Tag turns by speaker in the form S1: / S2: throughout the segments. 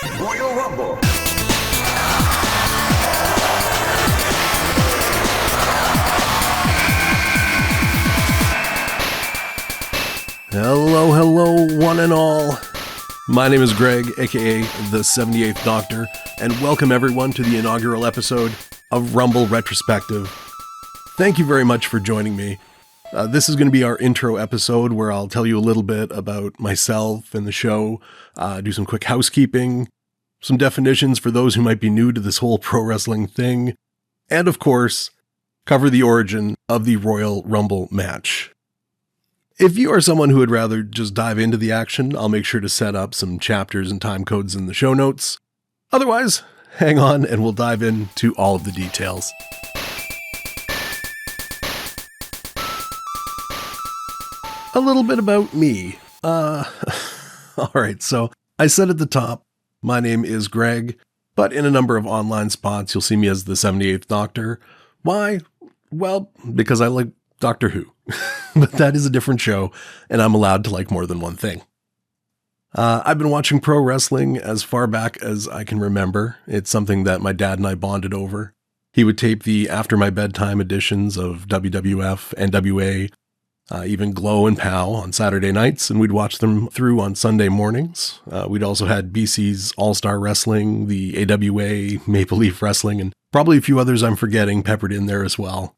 S1: Royal Rumble.
S2: Hello, one and all. My name is Greg, aka the 78th Doctor, and welcome everyone to the inaugural episode of Rumble Retrospective. Thank you very much for joining me. This is going to be our intro episode where I'll tell you a little bit about myself and the show, do some quick housekeeping, some definitions for those who might be new to this whole pro wrestling thing, and of course, cover the origin of the Royal Rumble match. If you are someone who would rather just dive into the action, I'll make sure to set up some chapters and time codes in the show notes. Otherwise, hang on and we'll dive into all of the details. A little bit about me. Alright, so I said at the top, my name is Greg, but in a number of online spots you'll see me as the 78th Doctor. Why? Well, because I like Doctor Who. But that is a different show, and I'm allowed to like more than one thing. I've been watching pro wrestling as far back as I can remember. It's something that my dad and I bonded over. He would tape the After My Bedtime editions of WWF, NWA, even Glow and POW on Saturday nights, and we'd watch them through on Sunday mornings. We'd also had BC's All-Star Wrestling, the AWA, Maple Leaf Wrestling, and probably a few others I'm forgetting peppered in there as well.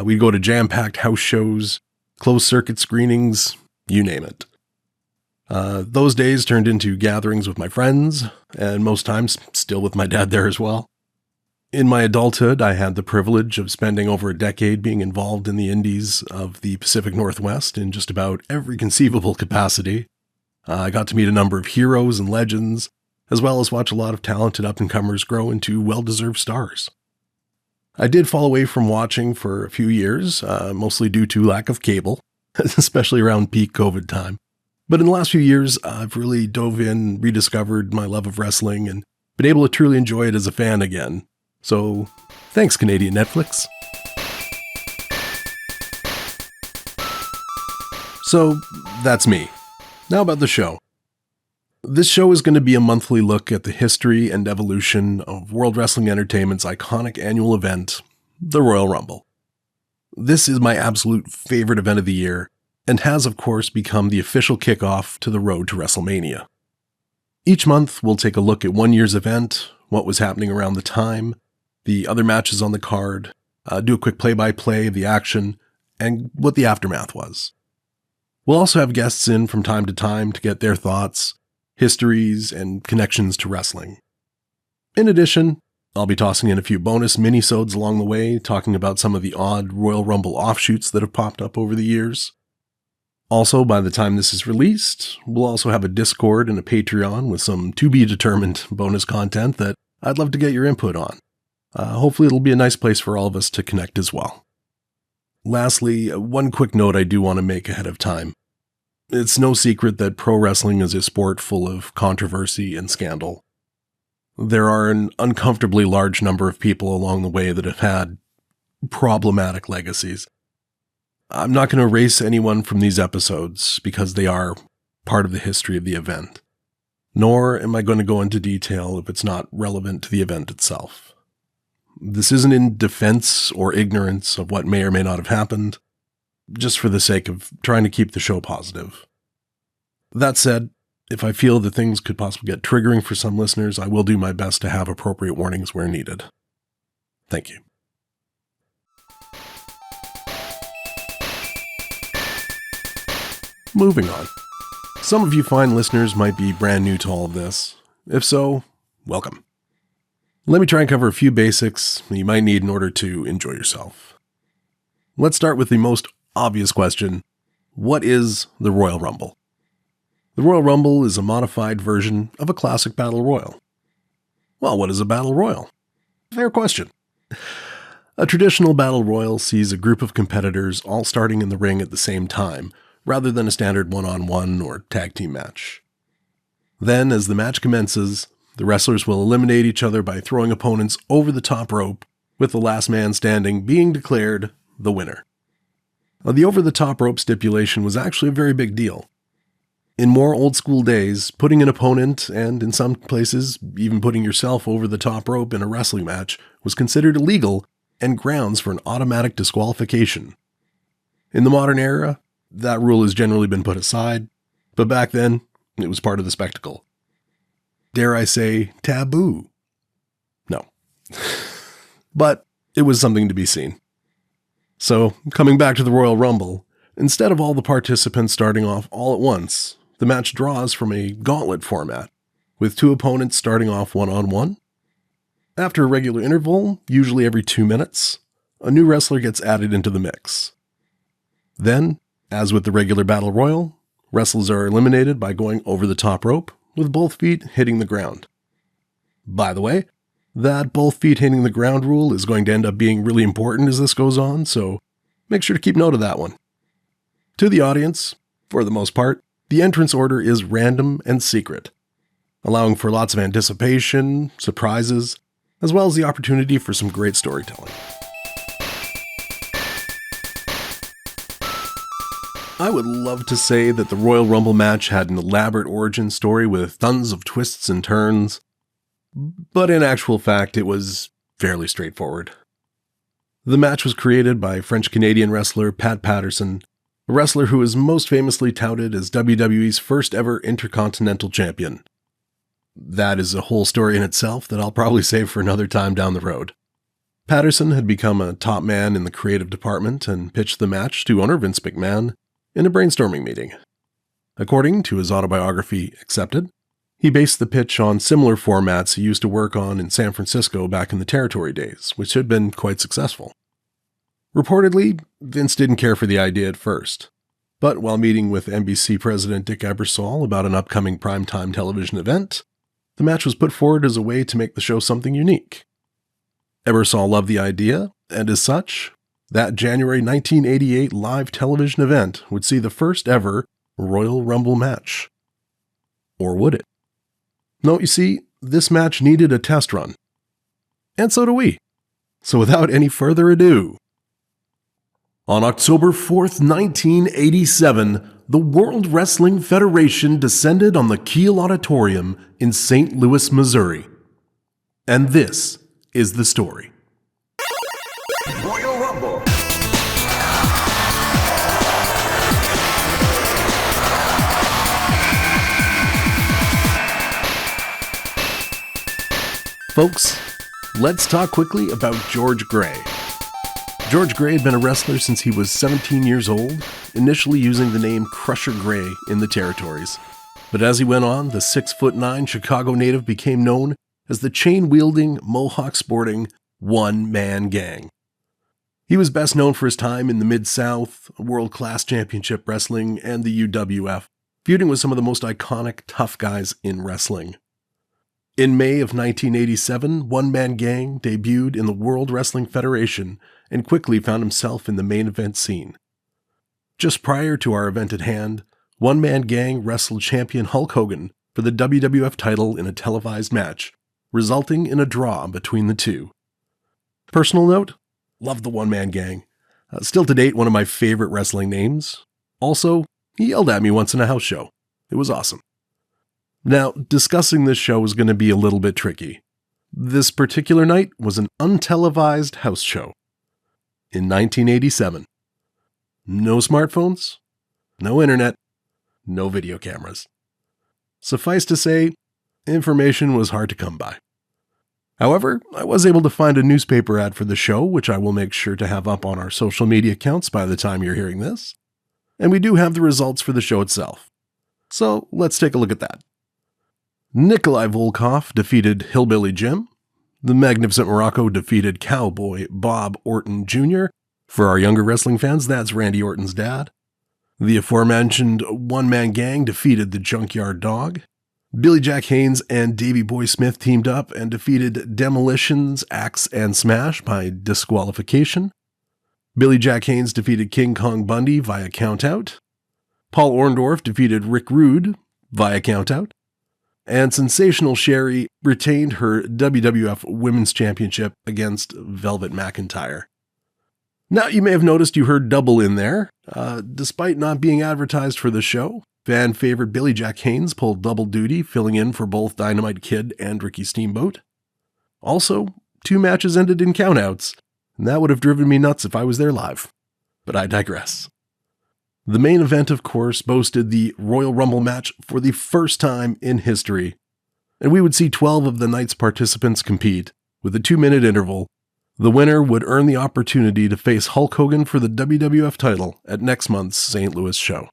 S2: We'd go to jam-packed house shows, closed-circuit screenings, you name it. Those days turned into gatherings with my friends, and most times still with my dad there as well. In my adulthood, I had the privilege of spending over a decade being involved in the indies of the Pacific Northwest in just about every conceivable capacity. I got to meet a number of heroes and legends, as well as watch a lot of talented up-and-comers grow into well-deserved stars. I did fall away from watching for a few years, mostly due to lack of cable, especially around peak COVID time. But in the last few years, I've really dove in, rediscovered my love of wrestling, and been able to truly enjoy it as a fan again. So, thanks Canadian Netflix. So, that's me. Now about the show. This show is going to be a monthly look at the history and evolution of World Wrestling Entertainment's iconic annual event, the Royal Rumble. This is my absolute favorite event of the year, and has of course become the official kickoff to the road to WrestleMania. Each month we'll take a look at one year's event, what was happening around the time, the other matches on the card, do a quick play-by-play of the action, and what the aftermath was. We'll also have guests in from time to time to get their thoughts, histories, and connections to wrestling. In addition, I'll be tossing in a few bonus minisodes along the way, talking about some of the odd Royal Rumble offshoots that have popped up over the years. Also, by the time this is released, we'll also have a Discord and a Patreon with some to-be-determined bonus content that I'd love to get your input on. Hopefully it'll be a nice place for all of us to connect as well. Lastly, one quick note I do want to make ahead of time. It's no secret that pro wrestling is a sport full of controversy and scandal. There are an uncomfortably large number of people along the way that have had problematic legacies. I'm not going to erase anyone from these episodes because they are part of the history of the event. Nor am I going to go into detail if it's not relevant to the event itself. This isn't in defense or ignorance of what may or may not have happened, just for the sake of trying to keep the show positive. That said, if I feel that things could possibly get triggering for some listeners, I will do my best to have appropriate warnings where needed. Thank you. Moving on. Some of you fine listeners might be brand new to all of this. If so, welcome. Let me try and cover a few basics that you might need in order to enjoy yourself. Let's start with the most obvious question. What is the Royal Rumble? The Royal Rumble is a modified version of a classic battle royal. Well, what is a battle royal? Fair question. A traditional battle royal sees a group of competitors all starting in the ring at the same time, rather than a standard one-on-one or tag team match. Then, as the match commences, the wrestlers will eliminate each other by throwing opponents over the top rope, with the last man standing being declared the winner. Now, the over-the-top rope stipulation was actually a very big deal. In more old school days, putting an opponent, and in some places, even putting yourself over the top rope in a wrestling match, was considered illegal and grounds for an automatic disqualification. In the modern era, that rule has generally been put aside, but back then, it was part of the spectacle. Dare I say, taboo? No. But it was something to be seen. So, coming back to the Royal Rumble, instead of all the participants starting off all at once, the match draws from a gauntlet format, with 2 opponents starting off one-on-one. After a regular interval, usually every 2 minutes, a new wrestler gets added into the mix. Then, as with the regular Battle Royal, wrestlers are eliminated by going over the top rope, with both feet hitting the ground. By the way, that both feet hitting the ground rule is going to end up being really important as this goes on, so make sure to keep note of that one. To the audience, for the most part, the entrance order is random and secret, allowing for lots of anticipation, surprises, as well as the opportunity for some great storytelling. I would love to say that the Royal Rumble match had an elaborate origin story with tons of twists and turns, but in actual fact, it was fairly straightforward. The match was created by French-Canadian wrestler Pat Patterson, a wrestler who is most famously touted as WWE's first ever Intercontinental Champion. That is a whole story in itself that I'll probably save for another time down the road. Patterson had become a top man in the creative department and pitched the match to owner Vince McMahon in a brainstorming meeting. According to his autobiography, Accepted, he based the pitch on similar formats he used to work on in San Francisco back in the territory days, which had been quite successful. Reportedly, Vince didn't care for the idea at first, but while meeting with NBC president Dick Ebersol about an upcoming primetime television event, the match was put forward as a way to make the show something unique. Ebersol loved the idea, and as such, that January 1988 live television event would see the first ever Royal Rumble match. Or would it? No, you see, this match needed a test run. And so do we. So without any further ado, on October 4th, 1987, the World Wrestling Federation descended on the Kiel Auditorium in St. Louis, Missouri. And this is the story.
S1: Royal Rumble.
S2: Folks, let's talk quickly about George Gray. George Gray had been a wrestler since he was 17 years old, initially using the name Crusher Gray in the territories. But as he went on, the 6'9" Chicago native became known as the chain-wielding, mohawk-sporting one-man gang. He was best known for his time in the Mid-South, World-Class Championship Wrestling, and the UWF, feuding with some of the most iconic tough guys in wrestling. In May of 1987, One Man Gang debuted in the World Wrestling Federation and quickly found himself in the main event scene. Just prior to our event at hand, One Man Gang wrestled champion Hulk Hogan for the WWF title in a televised match, resulting in a draw between the two. Personal note, love the One Man Gang. Still to date, one of my favorite wrestling names. Also, he yelled at me once in a house show. It was awesome. Now, discussing this show is going to be a little bit tricky. This particular night was an untelevised house show. In 1987. No smartphones, no internet, no video cameras. Suffice to say, information was hard to come by. However, I was able to find a newspaper ad for the show, which I will make sure to have up on our social media accounts by the time you're hearing this. And we do have the results for the show itself. So let's take a look at that. Nikolai Volkov defeated Hillbilly Jim. The Magnificent Morocco defeated Cowboy Bob Orton Jr. For our younger wrestling fans, that's Randy Orton's dad. The aforementioned One Man Gang defeated the Junkyard Dog. Billy Jack Haynes and Davey Boy Smith teamed up and defeated Demolitions, Axe, and Smash by disqualification. Billy Jack Haynes defeated King Kong Bundy via countout. Paul Orndorff defeated Rick Rude via countout. And Sensational Sherry retained her WWF Women's Championship against Velvet McIntyre. Now, you may have noticed you heard double in there. Despite not being advertised for the show, fan favorite Billy Jack Haynes pulled double duty, filling in for both Dynamite Kid and Ricky Steamboat. Also, 2 matches ended in countouts, and that would have driven me nuts if I was there live. But I digress. The main event, of course, boasted the Royal Rumble match for the first time in history, and we would see 12 of the night's participants compete, with a 2-minute interval. The winner would earn the opportunity to face Hulk Hogan for the WWF title at next month's St. Louis show.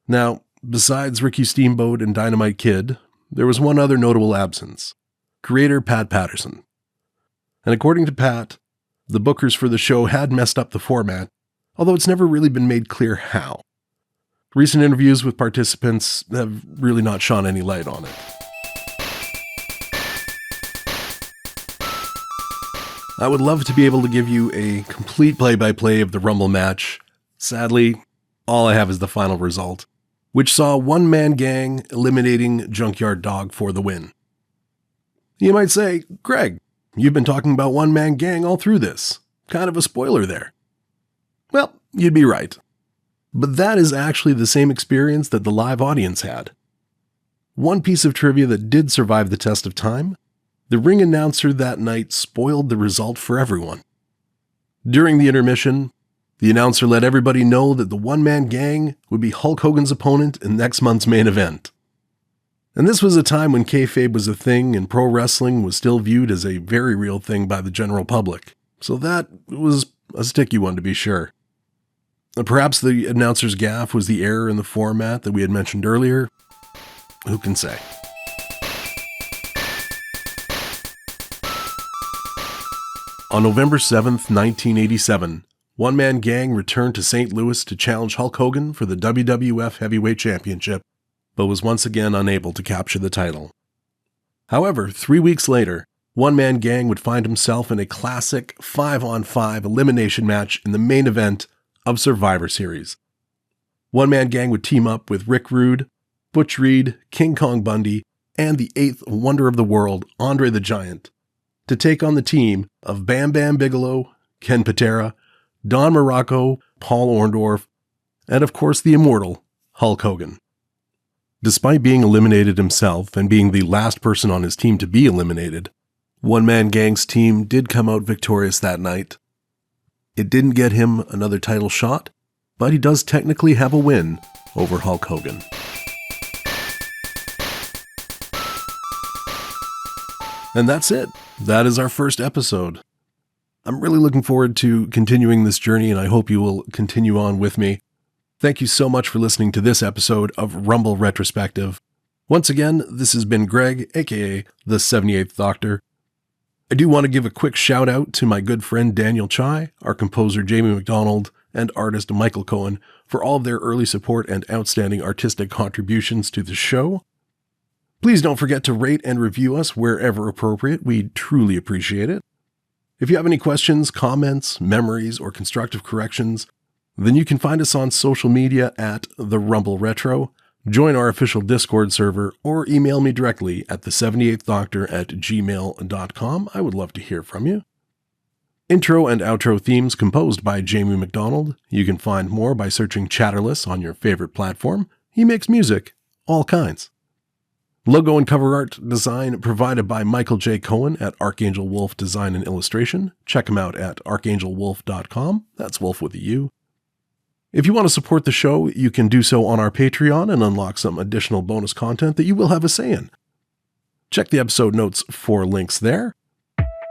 S2: Now, besides Ricky Steamboat and Dynamite Kid, there was one other notable absence: creator Pat Patterson. And according to Pat, the bookers for the show had messed up the format, although it's never really been made clear how. Recent interviews with participants have really not shone any light on it. I would love to be able to give you a complete play-by-play of the Rumble match. Sadly, all I have is the final result, which saw One Man Gang eliminating Junkyard Dog for the win. You might say, Greg, you've been talking about One Man Gang all through this. Kind of a spoiler there. Well, you'd be right. But that is actually the same experience that the live audience had. One piece of trivia that did survive the test of time: the ring announcer that night spoiled the result for everyone. During the intermission, the announcer let everybody know that the One Man Gang would be Hulk Hogan's opponent in next month's main event. And this was a time when kayfabe was a thing and pro wrestling was still viewed as a very real thing by the general public. So that was a sticky one, to be sure. Perhaps the announcer's gaffe was the error in the format that we had mentioned earlier. Who can say? On November 7th, 1987, One Man Gang returned to St. Louis to challenge Hulk Hogan for the WWF Heavyweight Championship, but was once again unable to capture the title. However, 3 weeks later, One Man Gang would find himself in a classic 5-on-5 elimination match in the main event of Survivor Series. One Man Gang would team up with Rick Rude, Butch Reed, King Kong Bundy, and the 8th wonder of the world, Andre the Giant, to take on the team of Bam Bam Bigelow, Ken Patera, Don Morocco, Paul Orndorff, and of course the immortal Hulk Hogan. Despite being eliminated himself and being the last person on his team to be eliminated, One Man Gang's team did come out victorious that night. It didn't get him another title shot, but he does technically have a win over Hulk Hogan. And that's it. That is our first episode. I'm really looking forward to continuing this journey, and I hope you will continue on with me. Thank you so much for listening to this episode of Rumble Retrospective. Once again, this has been Greg, aka the 78th Doctor. I do want to give a quick shout out to my good friend Daniel Chai, our composer Jamie McDonald, and artist Michael Cohen for all of their early support and outstanding artistic contributions to the show. Please don't forget to rate and review us wherever appropriate. We truly appreciate it. If you have any questions, comments, memories, or constructive corrections, then you can find us on social media at The Rumble Retro, join our official Discord server, or email me directly at the78thdoctor@gmail.com. I would love to hear from you. Intro and outro themes composed by Jamie McDonald. You can find more by searching Chatterless on your favorite platform. He makes music, all kinds. Logo and cover art design provided by Michael J. Cohen at Arkangel Wulf Design Illustration. Check him out at arkangelwulf.com. That's Wolf with a U. If you want to support the show, you can do so on our Patreon and unlock some additional bonus content that you will have a say in. Check the episode notes for links there.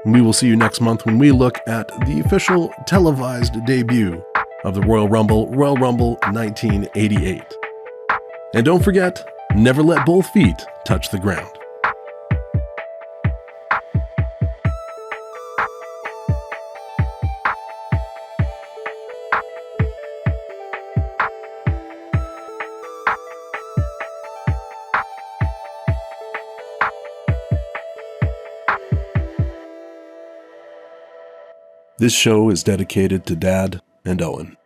S2: We will see you next month when we look at the official televised debut of the Royal Rumble 1988. And don't forget, never let both feet touch the ground. This show is dedicated to Dad and Owen.